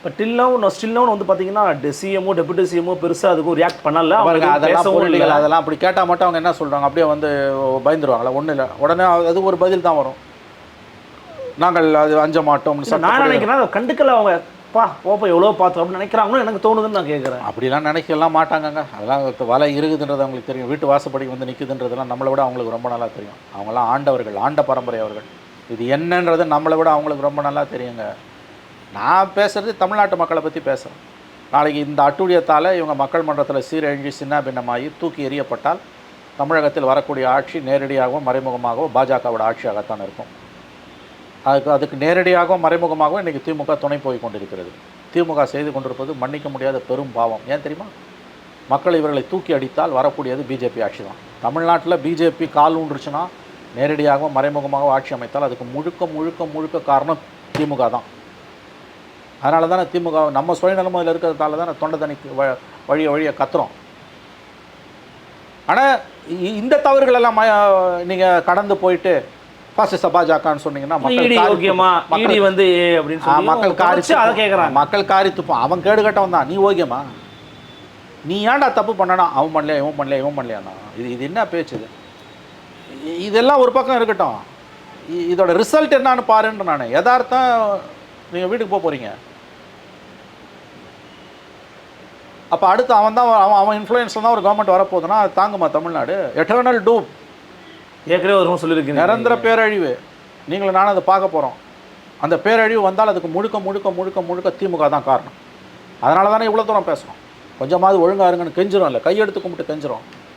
But still no வந்து பார்த்தீங்கன்னா CMO deputy CMO பெருசாக அதுக்கும் ரியாக்ட் பண்ணல. பாருங்க, அதெல்லாம் பொருளிகள் அதெல்லாம் அப்படி கேட்டால் மட்டும் அவங்க என்ன சொல்கிறாங்க, அப்படியே வந்து பயந்துருவாங்களா? ஒன்றும் இல்லை, உடனே அது ஒரு பதில் தான் வரும், நாங்கள் அது அஞ்ச மாட்டோம். நான் நினைக்கிறேன் அதை கண்டுக்கல அவங்க, போப்போ எவ்வளோ பார்த்தோம் அப்படின்னு நினைக்கிறாங்கன்னு எனக்கு தோணுதுன்னு நான் கேட்குறேன். அப்படிலாம் நினைக்கலாம் மாட்டாங்கங்க. அதெல்லாம் வலை இருக்குதுன்றது அவங்களுக்கு தெரியும். வீட்டு வாசப்படிக்கு வந்து நிற்குதுன்றதுலாம் நம்மளை விட அவங்களுக்கு ரொம்ப நல்லா தெரியும். அவங்களாம் ஆண்டவர்கள், ஆண்ட பரம்பரை அவர்கள். இது என்னன்றது நம்மளை விட அவங்களுக்கு ரொம்ப நல்லா தெரியுங்க. நான் பேசுகிறது தமிழ்நாட்டு மக்களை பற்றி பேசுகிறேன். நாளைக்கு இந்த அட்டூழியத்தால் இவங்க மக்கள் மன்றத்தில் சீரழிஞ்சு சின்ன பின்னமாகி தூக்கி எறியப்பட்டால் தமிழகத்தில் வரக்கூடிய ஆட்சி நேரடியாகவும் மறைமுகமாகவும் பாஜகவோட ஆட்சியாகத்தான் இருக்கும். அதுக்கு நேரடியாகவும் மறைமுகமாகவும் இன்றைக்கி திமுக துணை போய் கொண்டிருக்கிறது. திமுக செய்து கொண்டிருப்பது மன்னிக்க முடியாத பெரும் பாவம். ஏன் தெரியுமா? மக்கள் இவர்களை தூக்கி அடித்தால் வரக்கூடியது பிஜேபி ஆட்சி தான். தமிழ்நாட்டில் பிஜேபி கால் ஊன்றுச்சுன்னா நேரடியாகவும் மறைமுகமாகவும் ஆட்சி அமைத்தால் அதுக்கு முழுக்க முழுக்க முழுக்க காரணம் திமுக தான். அதனால தானே திமுக நம்ம சுயநலமையில் இருக்கிறதால தானே தொண்டை தனிக்கு வழியை கத்துறோம். ஆனால் இந்த தவறுகளெல்லாம் நீங்கள் கடந்து போயிட்டு பாசிச பாஜகன்னு சொன்னீங்கன்னா மக்கள் காரி துப்போம். அவன் கேடு கட்டவன் தான். நீ ஓகேமா? நீ ஏன்டா தப்பு பண்ணனா? அவன் பண்ணலையா, இவன் பண்ணலையாண்ணா? இது என்ன பேச்சு? இதெல்லாம் ஒரு பக்கம் இருக்கட்டும், இதோட ரிசல்ட் என்னான்னு பாருன்ற நான். யதார்த்தம், நீங்கள் வீட்டுக்கு போகிறீங்க, அப்போ அடுத்து அவன் இன்ஃப்ளூயன்ஸில் தான் ஒரு கவர்மெண்ட் வரப்போகுதுன்னா அது தாங்குமா தமிழ்நாடு? எட்டர்னல் டூம். ஏற்கனவே ஒரு சொல்லியிருக்கேன், நிரந்தர பேரழிவு. நீங்களும் நானும் அதை பார்க்க போகிறோம். அந்த பேரழிவு வந்தால் அதுக்கு முழுக்க முழுக்க முழுக்க முழுக்க திமுக தான் காரணம். அதனால தானே இவ்வளோ தூரம் பேசுகிறோம். கொஞ்சமாவது ஒழுங்காக இருங்கன்னு கெஞ்சிரும், இல்லை கையெடுத்து கும்பிட்டு கெஞ்சிரும்.